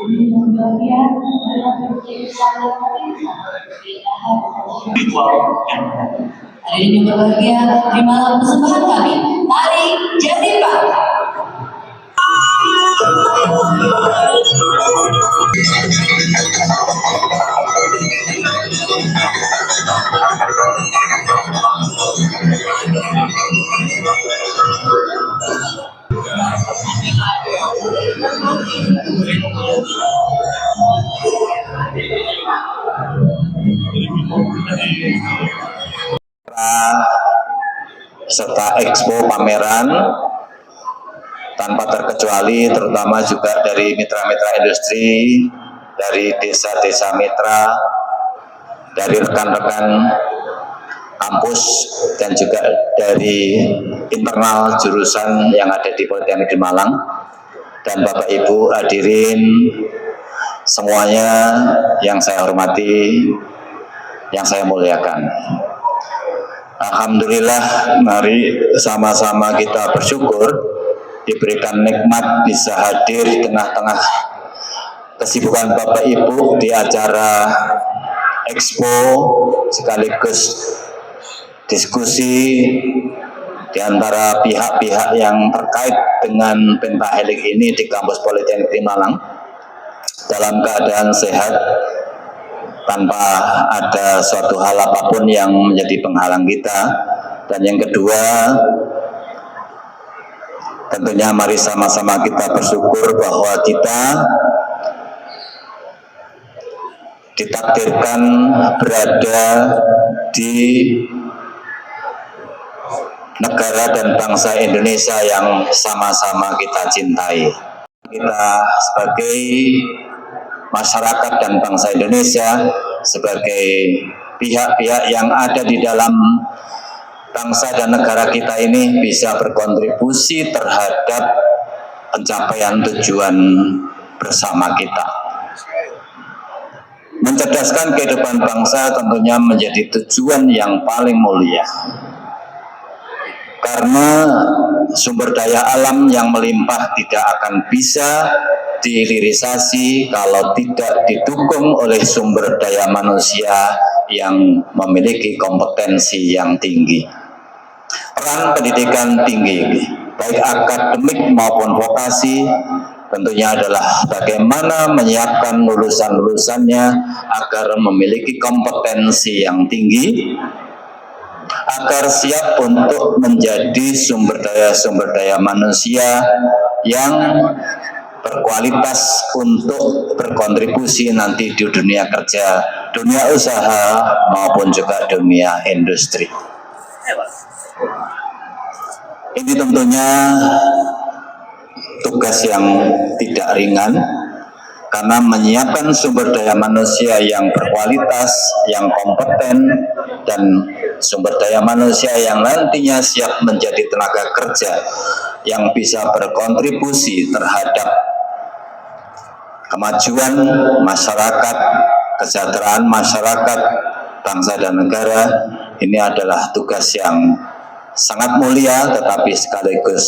Hadirin yang berbahagia, terimalah persembahan kami, Tari Jatimpak. Serta expo pameran tanpa terkecuali, terutama juga dari mitra-mitra industri, dari desa-desa mitra, dari rekan-rekan kampus, dan juga dari internal jurusan yang ada di Politeknik di Malang, dan Bapak Ibu hadirin semuanya yang saya hormati, yang saya muliakan. Alhamdulillah, mari sama-sama kita bersyukur diberikan nikmat bisa hadir di tengah-tengah kesibukan Bapak Ibu di acara expo sekaligus diskusi di antara pihak-pihak yang terkait dengan pentahelik ini di kampus Politeknik di Malang dalam keadaan sehat, tanpa ada suatu hal apapun yang menjadi penghalang kita. Dan yang kedua, tentunya mari sama-sama kita bersyukur bahwa kita ditakdirkan berada di negara dan bangsa Indonesia yang sama-sama kita cintai. Kita sebagai masyarakat dan bangsa Indonesia, sebagai pihak-pihak yang ada di dalam bangsa dan negara kita ini, bisa berkontribusi terhadap pencapaian tujuan bersama kita. Mencerdaskan kehidupan bangsa tentunya menjadi tujuan yang paling mulia, karena sumber daya alam yang melimpah tidak akan bisa dihilirisasi kalau tidak didukung oleh sumber daya manusia yang memiliki kompetensi yang tinggi. Peran pendidikan tinggi, baik akademik maupun vokasi, tentunya adalah bagaimana menyiapkan lulusan-lulusannya agar memiliki kompetensi yang tinggi, agar siap untuk menjadi sumber daya manusia yang berkualitas untuk berkontribusi nanti di dunia kerja, dunia usaha, maupun juga dunia industri. Ini tentunya tugas yang tidak ringan, karena menyiapkan sumber daya manusia yang berkualitas, yang kompeten, dan sumber daya manusia yang nantinya siap menjadi tenaga kerja yang bisa berkontribusi terhadap kemajuan masyarakat, kesejahteraan masyarakat, bangsa dan negara. Ini adalah tugas yang sangat mulia, tetapi sekaligus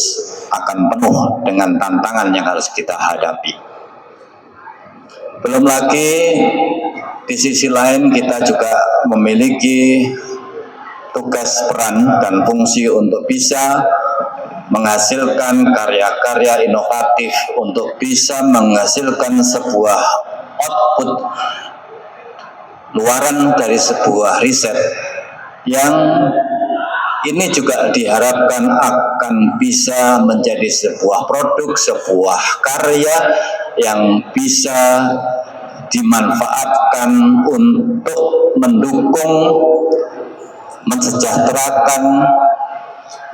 akan penuh dengan tantangan yang harus kita hadapi. Belum lagi di sisi lain kita juga memiliki tugas, peran, dan fungsi untuk bisa menghasilkan karya-karya inovatif, untuk bisa menghasilkan sebuah output luaran dari sebuah riset yang ini juga diharapkan akan bisa menjadi sebuah produk, sebuah karya yang bisa dimanfaatkan untuk mendukung, mensejahterakan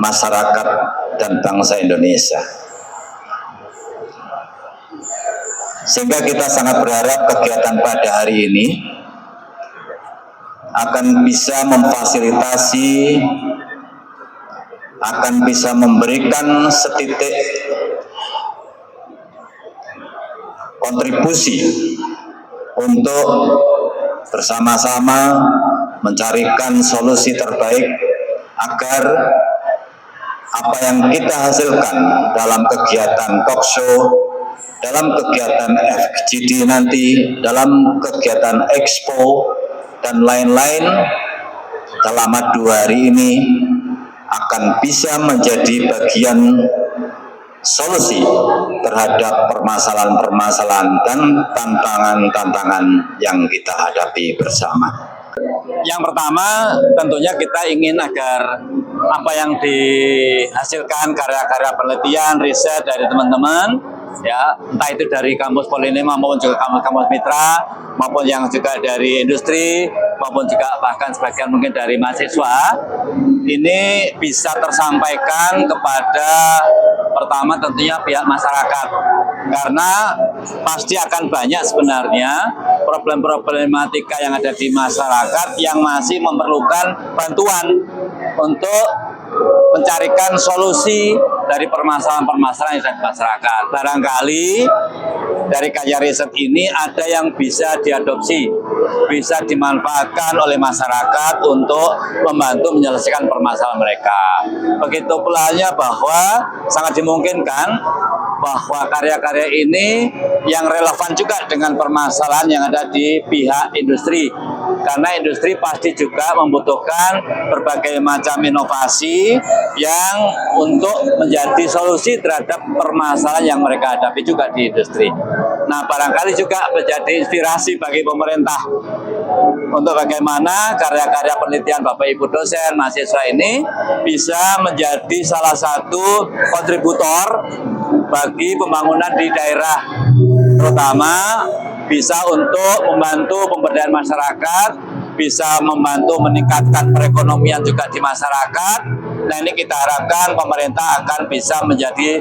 masyarakat dan bangsa Indonesia. Sehingga kita sangat berharap kegiatan pada hari ini akan bisa memfasilitasi, akan bisa memberikan setitik kontribusi untuk bersama-sama mencarikan solusi terbaik agar apa yang kita hasilkan dalam kegiatan talk show, dalam kegiatan FGD nanti, dalam kegiatan Expo dan lain-lain selama 2 hari ini akan bisa menjadi bagian solusi terhadap permasalahan-permasalahan dan tantangan-tantangan yang kita hadapi bersama. Yang pertama, tentunya kita ingin agar apa yang dihasilkan karya-karya penelitian, riset dari teman-teman, ya, entah itu dari kampus Polinema maupun juga kampus-kampus mitra, maupun yang juga dari industri, maupun juga bahkan sebagian mungkin dari mahasiswa, ini bisa tersampaikan kepada pertama tentunya pihak masyarakat, karena pasti akan banyak sebenarnya problematika yang ada di masyarakat yang masih memerlukan bantuan untuk mencarikan solusi dari permasalahan-permasalahan yang ada di masyarakat. Barangkali dari karya riset ini ada yang bisa diadopsi, bisa dimanfaatkan oleh masyarakat untuk membantu menyelesaikan permasalahan mereka. Begitu pula bahwa sangat dimungkinkan bahwa karya-karya ini yang relevan juga dengan permasalahan yang ada di pihak industri, karena industri pasti juga membutuhkan berbagai macam inovasi yang untuk menjadi solusi terhadap permasalahan yang mereka hadapi juga di industri. Nah, barangkali juga menjadi inspirasi bagi pemerintah untuk bagaimana karya-karya penelitian Bapak Ibu dosen, mahasiswa ini bisa menjadi salah satu kontributor bagi pembangunan di daerah, terutama bisa untuk membantu pemberdayaan masyarakat, bisa membantu meningkatkan perekonomian juga di masyarakat. Nah, ini kita harapkan pemerintah akan bisa menjadi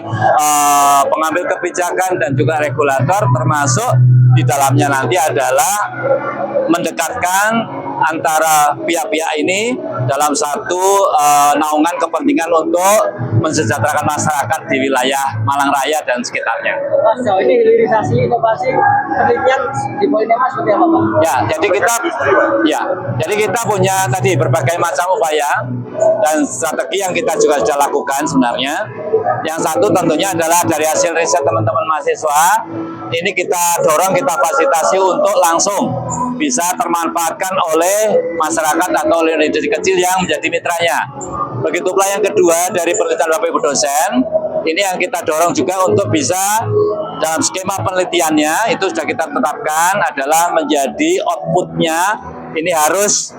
pengambil kebijakan dan juga regulator, termasuk di dalamnya nanti adalah mendekatkan antara pihak-pihak ini dalam satu naungan kepentingan untuk mensejahterakan masyarakat di wilayah Malang Raya dan sekitarnya. Mas, sejauh ini hilirisasi inovasi penelitian di Polinema seperti apa, Pak? Jadi kita punya tadi berbagai macam upaya dan strategi yang kita juga sudah lakukan sebenarnya. Yang satu tentunya adalah dari hasil riset teman-teman mahasiswa, ini kita dorong, kita fasilitasi untuk langsung bisa termanfaatkan oleh masyarakat atau oleh industri kecil yang menjadi mitranya. Begitu pula yang kedua dari penelitian Bapak Ibu dosen, ini yang kita dorong juga untuk bisa dalam skema penelitiannya itu sudah kita tetapkan adalah menjadi outputnya ini harus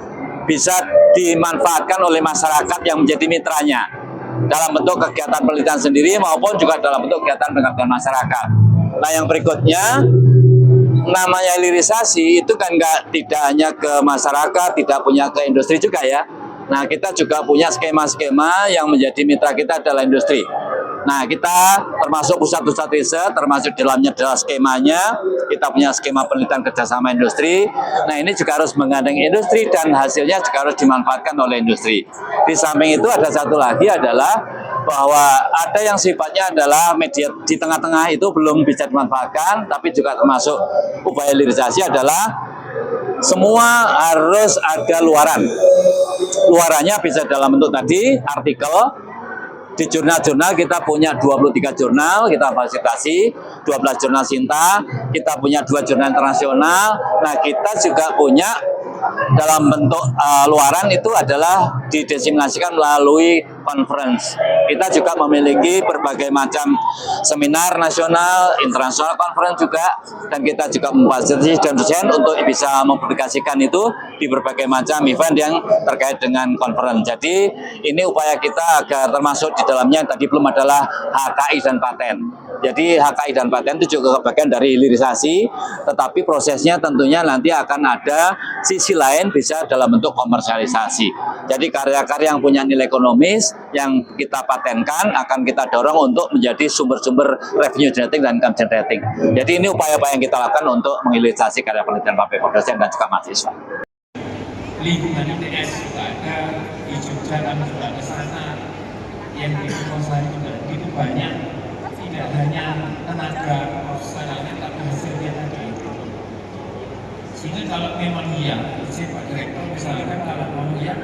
bisa dimanfaatkan oleh masyarakat yang menjadi mitranya dalam bentuk kegiatan penelitian sendiri maupun juga dalam bentuk kegiatan pengabdian masyarakat. Nah, yang berikutnya, namanya hilirisasi itu kan tidak hanya ke masyarakat, tidak punya ke industri juga ya. Nah, kita juga punya skema-skema yang menjadi mitra kita adalah industri. Nah, kita termasuk pusat-pusat riset, termasuk dalamnya adalah skemanya, kita punya skema penelitian kerjasama industri. Nah, ini juga harus menggandeng industri dan hasilnya juga harus dimanfaatkan oleh industri. Di samping itu ada satu lagi adalah bahwa ada yang sifatnya adalah media di tengah-tengah itu belum bisa dimanfaatkan, tapi juga termasuk upaya hilirisasi adalah semua harus ada luaran. Luarannya bisa dalam bentuk tadi artikel. Di jurnal-jurnal kita punya 23 jurnal, kita fasilitasi 12 jurnal Sinta, kita punya 2 jurnal internasional. Nah, kita juga punya dalam bentuk luaran itu adalah didesimulasikan melalui conference. Kita juga memiliki berbagai macam seminar nasional, internasional conference juga, dan kita juga memfasilitasi dosen untuk bisa mempublikasikan itu di berbagai macam event yang terkait dengan conference. Jadi ini upaya kita agar termasuk di dalamnya tadi belum adalah HKI dan paten. Jadi HKI dan paten itu juga bagian dari hilirisasi, tetapi prosesnya tentunya nanti akan ada sisi lain bisa dalam bentuk komersialisasi. Jadi karya-karya yang punya nilai ekonomis yang kita patenkan akan kita dorong untuk menjadi sumber-sumber revenue generating dan income generating. Jadi ini upaya-upaya yang kita lakukan untuk menghilirisasi karya penelitian Bapak Ibu dosen dan juga mahasiswa. Lingkungan ITS juga ada, di Jogja kami juga ke sana, yang di Kosan juga itu banyak, tidak hanya tenaga profesionalnya tapi hasilnya tadi. Sehingga kalau memang iya, Pak Direktur misalkan kalau mau iya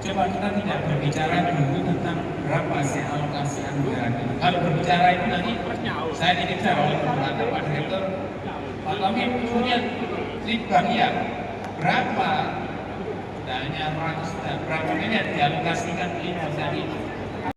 Coba kita tidak berbicara dulu tentang berapa sih alokasi anggaran itu. Kalau berbicara itu nanti saya dikejar oleh beberapa Pak Direktur, Pak Tommy punya litbang ya berapa, hanya ratus berapa miliar dialokasikan ke investasi